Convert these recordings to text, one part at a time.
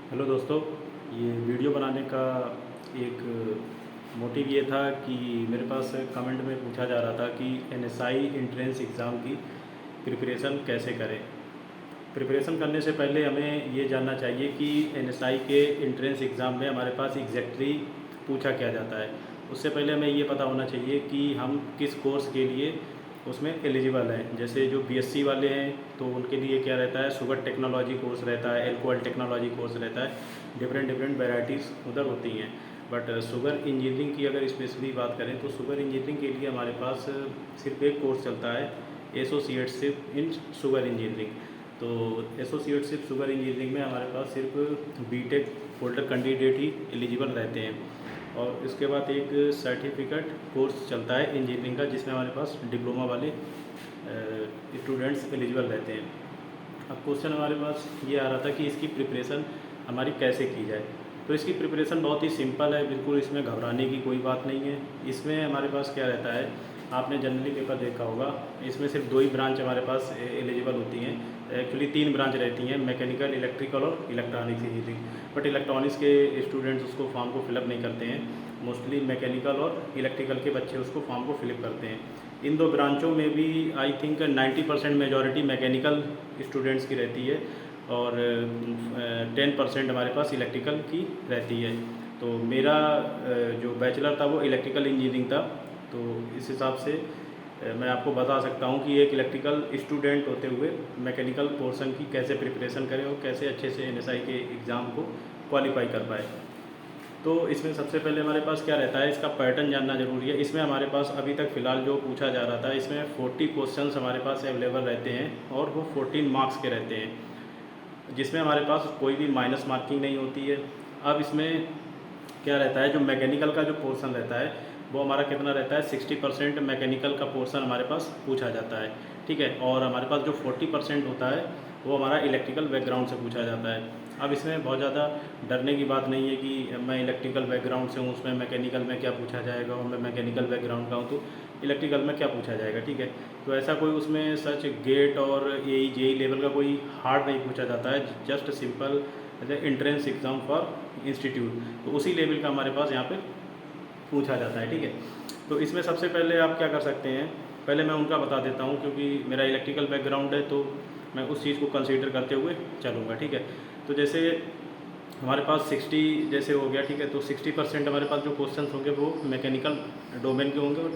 Hello दोस्तों, ये video बनाने का एक मोटिव ये था कि मेरे पास कमेंट में पूछा जा रहा था कि एनएसआई एंट्रेंस एग्ज़ाम की प्रिपरेशन कैसे करें। प्रिपरेशन करने से पहले हमें ये जानना चाहिए कि एनएसआई के एंट्रेंस एग्ज़ाम में हमारे पास एग्जैक्टली पूछा क्या जाता है। उससे पहले हमें ये पता होना चाहिए कि हम किस कोर्स के लिए उसमें एलिजिबल हैं। जैसे जो बीएससी वाले हैं तो उनके लिए क्या रहता है, शुगर टेक्नोलॉजी कोर्स रहता है, एल्कोहल टेक्नोलॉजी कोर्स रहता है, डिफरेंट डिफरेंट वेराइटीज़ उधर होती हैं। बट शुगर इंजीनियरिंग की अगर स्पेशली बात करें तो शुगर इंजीनियरिंग के लिए हमारे पास सिर्फ एक कोर्स चलता है, एसोसिएटशिप इन शुगर इंजीनियरिंग। तो एसोसिएटशिप शुगर इंजीनियरिंग में हमारे पास सिर्फ बीटेक होल्डर कैंडिडेट ही एलिजिबल रहते हैं। और इसके बाद एक सर्टिफिकेट कोर्स चलता है इंजीनियरिंग का, जिसमें हमारे पास डिप्लोमा वाले स्टूडेंट्स एलिजिबल रहते हैं। अब क्वेश्चन हमारे पास ये आ रहा था कि इसकी प्रिपरेशन हमारी कैसे की जाए। तो इसकी प्रिपरेशन बहुत ही सिंपल है, बिल्कुल इसमें घबराने की कोई बात नहीं है। इसमें हमारे पास क्या रहता है, आपने जनरली पेपर देखा होगा, इसमें सिर्फ दो ही ब्रांच हमारे पास एलिजिबल होती हैं। एक्चुअली तीन ब्रांच रहती हैं, मैकेनिकल, इलेक्ट्रिकल और इलेक्ट्रॉनिक्स इंजीनियरिंग। बट इलेक्ट्रॉनिक्स के स्टूडेंट्स उसको फॉर्म को फिलअप नहीं करते हैं, मोस्टली मैकेनिकल और इलेक्ट्रिकल के बच्चे उसको फॉर्म को फिलअप करते हैं। इन दो ब्रांचों में भी I think 90% majority mechanical students की रहती है और 10% हमारे पास इलेक्ट्रिकल की रहती है। तो मेरा जो बैचलर था वो इलेक्ट्रिकल इंजीनियरिंग था। तो इस हिसाब से मैं आपको बता सकता हूँ कि एक इलेक्ट्रिकल स्टूडेंट होते हुए मैकेनिकल पोर्शन की कैसे प्रिपरेशन करें और कैसे अच्छे से एनएसआई के एग्ज़ाम को क्वालिफाई कर पाए। तो इसमें सबसे पहले हमारे पास क्या रहता है, इसका पैटर्न जानना ज़रूरी है। इसमें हमारे पास अभी तक फ़िलहाल जो पूछा जा रहा था, इसमें 40 क्वेश्चंस हमारे पास अवेलेबल रहते हैं और वो 14 मार्क्स के रहते हैं, जिसमें हमारे पास कोई भी माइनस मार्किंग नहीं होती है। अब इसमें क्या रहता है, जो मैकेनिकल का जो पोर्शन रहता है वो हमारा कितना रहता है, 60% मैकेनिकल का पोर्शन हमारे पास पूछा जाता है, ठीक है। और हमारे पास जो 40% होता है वो हमारा इलेक्ट्रिकल बैकग्राउंड से पूछा जाता है। अब इसमें बहुत ज़्यादा डरने की बात नहीं है कि मैं इलेक्ट्रिकल बैकग्राउंड से हूँ, उसमें मैकेनिकल में क्या पूछा जाएगा, और मैं मैकेनिकल बैकग्राउंड का हूँ तो इलेक्ट्रिकल में क्या पूछा जाएगा, ठीक है। तो ऐसा कोई उसमें सच गेट और ए जेई लेवल का कोई हार्ड नहीं पूछा जाता है, just simple entrance exam for institute, तो उसी लेवल का हमारे पास यहाँ पे पूछा जाता है, ठीक है। तो इसमें सबसे पहले आप क्या कर सकते हैं, पहले मैं उनका बता देता हूँ क्योंकि मेरा इलेक्ट्रिकल बैकग्राउंड है तो मैं उस चीज़ को कंसीडर करते हुए चलूँगा, ठीक है। तो जैसे हमारे पास 60 जैसे हो गया, ठीक है, तो 60% हमारे पास जो क्वेश्चंस होंगे वो मैकेनिकल डोमेन के होंगे और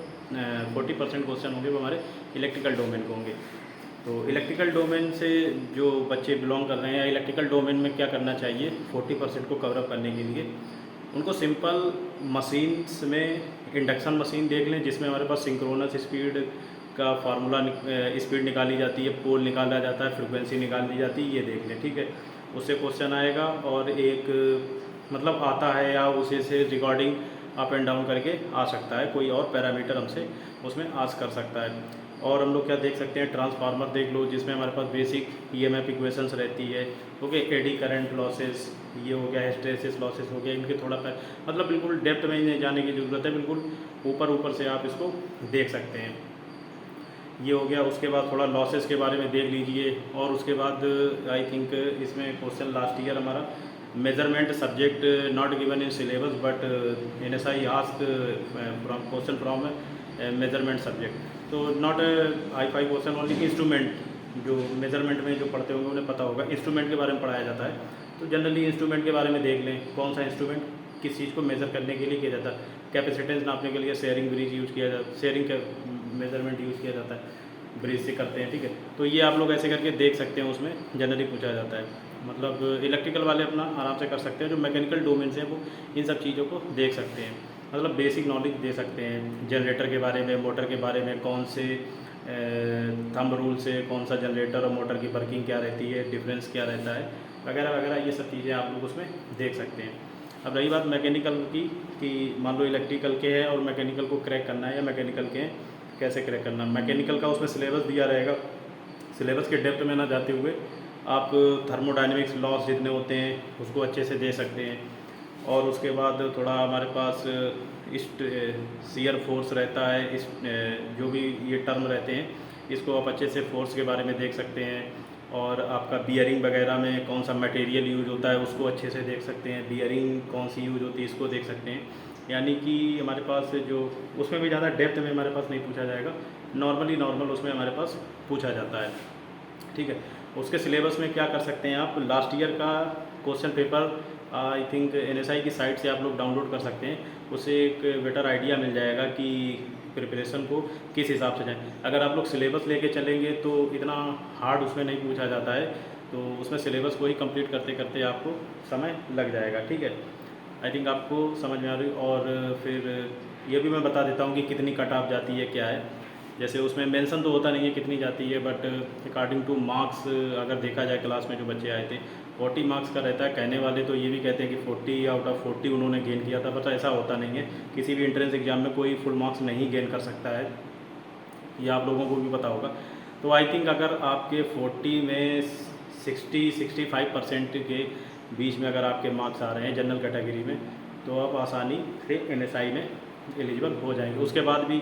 40% क्वेश्चन होंगे वो हमारे इलेक्ट्रिकल डोमेन के होंगे। तो इलेक्ट्रिकल डोमेन से जो बच्चे बिलोंग कर रहे हैं, इलेक्ट्रिकल डोमेन में क्या करना चाहिए 40% को कवरअप करने के लिए, उनको सिंपल मशीन्स में इंडक्शन मशीन देख लें, जिसमें हमारे पास सिंक्रोनस स्पीड का फार्मूला स्पीड निकाली जाती है, पोल निकाला जाता है, फ्रिक्वेंसी निकाल दी जाती है, ये देख लें, ठीक है। उससे क्वेश्चन आएगा और एक मतलब आता है या उसे से रिकॉर्डिंग अप एंड डाउन करके आ सकता है, कोई और पैरामीटर हमसे उसमें आस्क कर सकता है। और हम लोग क्या देख सकते हैं, ट्रांसफार्मर देख लो, जिसमें हमारे पास बेसिक ईएमएफ इक्वेशंस रहती है, ओके, एडी करंट लॉसेस, ये हो गया, हिस्टैरिसीस लॉसेस हो गया, इनके थोड़ा मतलब बिल्कुल डेप्थ में नहीं जाने की ज़रूरत है, बिल्कुल ऊपर ऊपर से आप इसको देख सकते हैं, ये हो गया। उसके बाद थोड़ा लॉसेस के बारे में देख लीजिए। और उसके बाद आई थिंक इसमें क्वेश्चन लास्ट ईयर हमारा measurement subject not given in syllabus but NSI ask from question from measurement subject, तो नॉट आई फाई क्वेश्चन ओनली इंस्ट्रूमेंट, जो मेजरमेंट में जो पढ़ते होंगे उन्हें पता होगा इंस्ट्रूमेंट के बारे में पढ़ाया जाता है। तो जनरली इंस्ट्रूमेंट के बारे में देख लें, कौन सा इंस्ट्रूमेंट किस चीज़ को मेज़र करने के लिए किया जाता है। कैपेसिटेंस नापने के लिए शेयरिंग ब्रिज यूज़ किया जाता है, शेयरिंग का मेजरमेंट यूज़ किया जाता है, ब्रिज से करते हैं, ठीक है। तो ये आप लोग ऐसे करके देख सकते हैं, उसमें जनरली पूछा जाता है। मतलब इलेक्ट्रिकल वाले अपना आराम से कर सकते हैं, जो मैकेनिकल डोमेन से हैं वो इन सब चीज़ों को देख सकते हैं, मतलब बेसिक नॉलेज दे सकते हैं जनरेटर के बारे में, मोटर के बारे में, कौन से थंब रूल से कौन सा जनरेटर और मोटर की वर्किंग क्या रहती है, डिफरेंस क्या रहता है, वगैरह वगैरह, ये सब चीज़ें आप लोग उसमें देख सकते हैं। अब रही बात मैकेनिकल की, कि मान लो इलेक्ट्रिकल के हैं और मैकेनिकल को क्रैक करना है, या मैकेनिकल के हैं कैसे क्रैक करना। मैकेनिकल का उसमें सिलेबस दिया रहेगा, सिलेबस के डेप्थ में ना जाते हुए आप थर्मोडाइनमिक्स लॉस जितने होते हैं उसको अच्छे से दे सकते हैं। और उसके बाद थोड़ा हमारे पास शियर फोर्स रहता है, इस जो भी ये टर्म रहते हैं इसको आप अच्छे से फोर्स के बारे में देख सकते हैं। और आपका बियरिंग वगैरह में कौन सा मटेरियल यूज होता है उसको अच्छे से देख सकते हैं, बियरिंग कौन सी यूज होती है इसको देख सकते हैं। यानी कि हमारे पास जो उसमें भी ज़्यादा डेप्थ में हमारे पास नहीं पूछा जाएगा, नॉर्मल उसमें हमारे पास पूछा जाता है। ठीक है, उसके सिलेबस में क्या कर सकते हैं आप, लास्ट ईयर का question paper I think NSI की साइट से आप लोग डाउनलोड कर सकते हैं, उससे एक बेटर आइडिया मिल जाएगा कि प्रिपरेशन को किस हिसाब से जाएं। अगर आप लोग सिलेबस लेके चलेंगे तो इतना हार्ड उसमें नहीं पूछा जाता है, तो उसमें सिलेबस को ही कंप्लीट करते करते आपको समय लग जाएगा। ठीक है, आई थिंक आपको समझ में आ रही। और फिर ये भी मैं बता देता हूँ कि कितनी कट ऑफ जाती है क्या है। जैसे उसमें मेंशन तो होता नहीं है कितनी जाती है, बट अकॉर्डिंग टू मार्क्स अगर देखा जाए क्लास में जो बच्चे आए थे 40 मार्क्स का रहता है। कहने वाले तो ये भी कहते हैं कि 40 आउट ऑफ 40 उन्होंने गेन किया था, बट ऐसा होता नहीं है। किसी भी एंट्रेंस एग्जाम में कोई फुल मार्क्स नहीं गेन कर सकता है, ये आप लोगों को भी पता होगा। तो आई थिंक अगर आपके 40 में 60-65% के बीच में अगर आपके मार्क्स आ रहे हैं जनरल कैटेगरी में, तो आप आसानी से NSI में एलिजिबल हो जाएंगे। उसके बाद भी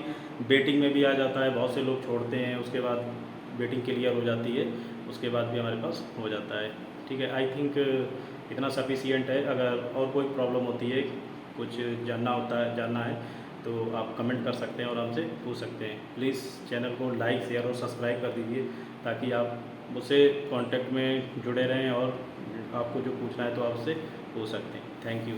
बेटिंग में भी आ जाता है, बहुत से लोग छोड़ते हैं, उसके बाद बेटिंग क्लियर हो जाती है, उसके बाद भी हमारे पास हो जाता है। ठीक है, आई थिंक इतना सफिशियंट है। अगर और कोई प्रॉब्लम होती है, कुछ जानना है तो आप कमेंट कर सकते हैं और हमसे पूछ सकते हैं। प्लीज़ चैनल को लाइक शेयर और सब्सक्राइब कर दीजिए, ताकि आप मुझसे कांटेक्ट में जुड़े रहें और आपको जो पूछना है तो आपसे पूछ सकते हैं। Thank you.